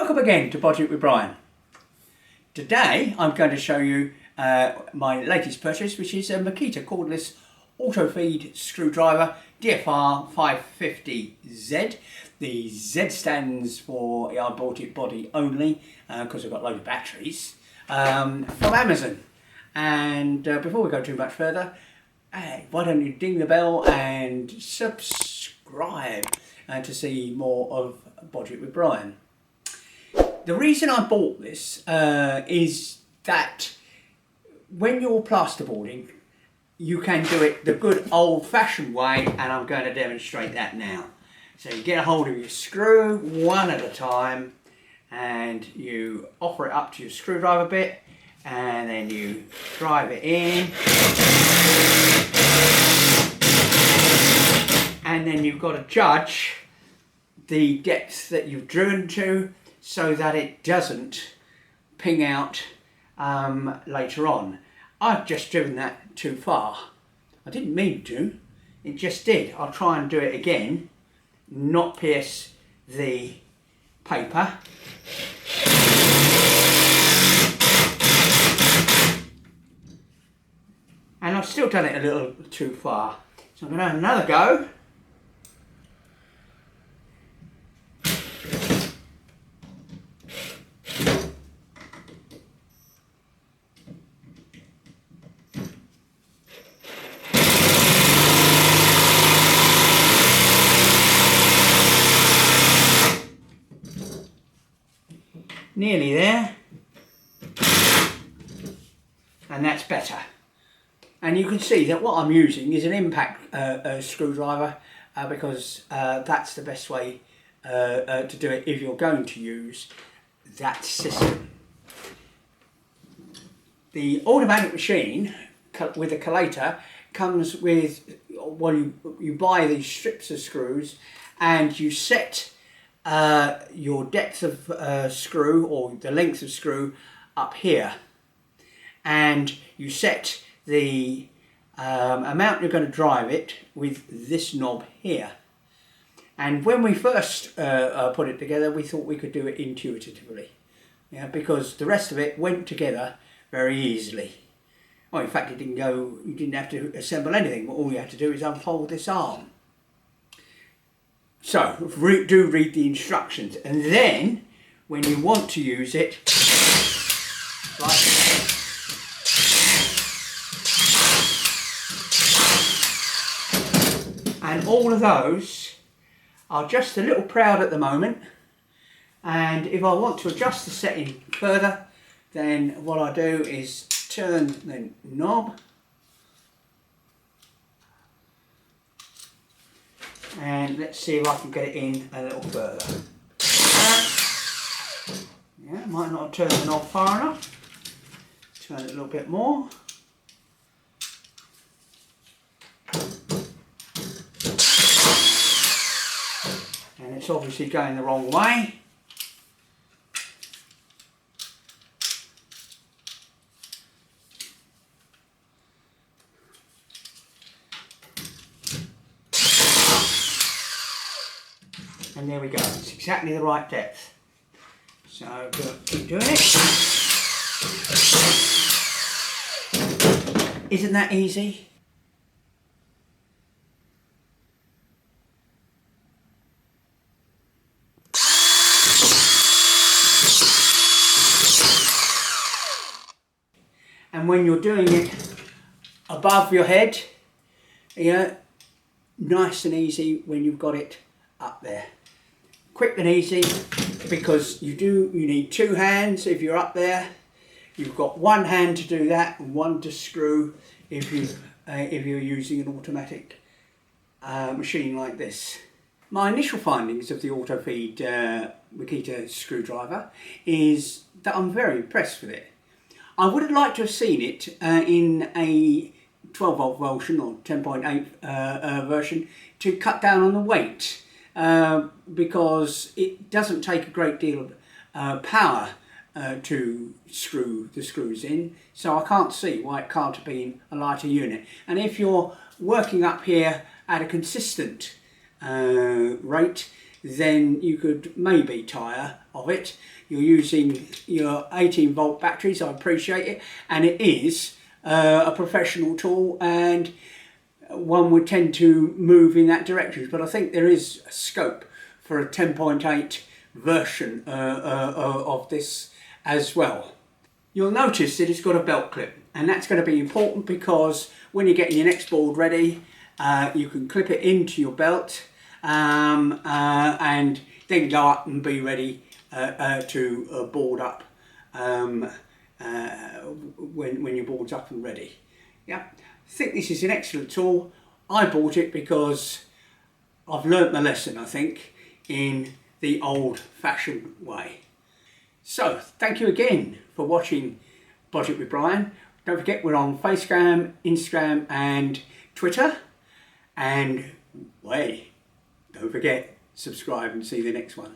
Welcome again to Budget with Brian. Today I'm going to show you my latest purchase, which is a Makita Cordless auto feed screwdriver DFR550Z. The Z stands for I bought it body only because I've got loads of batteries from Amazon. And before we go too much further, why don't you ding the bell and subscribe to see more of Budget with Brian. The reason I bought this is that when you're plasterboarding, you can do it the good old-fashioned way, and I'm going to demonstrate that now. So you get a hold of your screw one at a time, and you offer it up to your screwdriver bit, and then you drive it in, and then you've got to judge the depth that you've driven to, so that it doesn't ping out later on. I've just driven that too far. I didn't mean to, it just did. I'll try and do it again, not pierce the paper. And I've still done it a little too far. So I'm going to have another go. Nearly there, and that's better. And you can see that what I'm using is an impact screwdriver because that's the best way to do it if you're going to use that system. The automatic machine with a collator comes with, well, you buy these strips of screws and you set your depth of screw, or the length of screw, up here, and you set the amount you're going to drive it with this knob here. And when we first put it together, we thought we could do it intuitively, because the rest of it went together very easily. Well, in fact, it didn't go. You didn't have to assemble anything. All you had to do is unfold this arm. So, do read the instructions, and then, when you want to use it, like that. And all of those are just a little proud at the moment, and if I want to adjust the setting further, then what I do is turn the knob, and let's see if I can get it in a little further. Yeah, might not have turned the knob far enough. Turn it a little bit more. And it's obviously going the wrong way. And there we go, it's exactly the right depth. So I'm going to keep doing it. Isn't that easy? And when you're doing it above your head, nice and easy when you've got it up there. Quick and easy, because you need two hands if you're up there. You've got one hand to do that and one to screw if you're using an automatic machine like this. My initial findings of the auto feed Makita screwdriver is that I'm very impressed with it. I would have liked to have seen it in a 12 volt version or 10.8 version to cut down on the weight. Because it doesn't take a great deal of power to screw the screws in, so I can't see why it can't have been a lighter unit. And if you're working up here at a consistent rate, then you could maybe tire of it. You're using your 18 volt batteries, I appreciate it, and it is a professional tool, and one would tend to move in that direction, but I think there is a scope for a 10.8 version of this as well. You'll notice that it's got a belt clip, and that's going to be important because when you're getting your next board ready, you can clip it into your belt and then go up and be ready to board up when your board's up and ready. Yeah, I think this is an excellent tool. I bought it because I've learnt my lesson, I think, in the old-fashioned way. So, thank you again for watching Budget with Brian. Don't forget we're on Facecam, Instagram and Twitter. And, don't forget, subscribe and see the next one.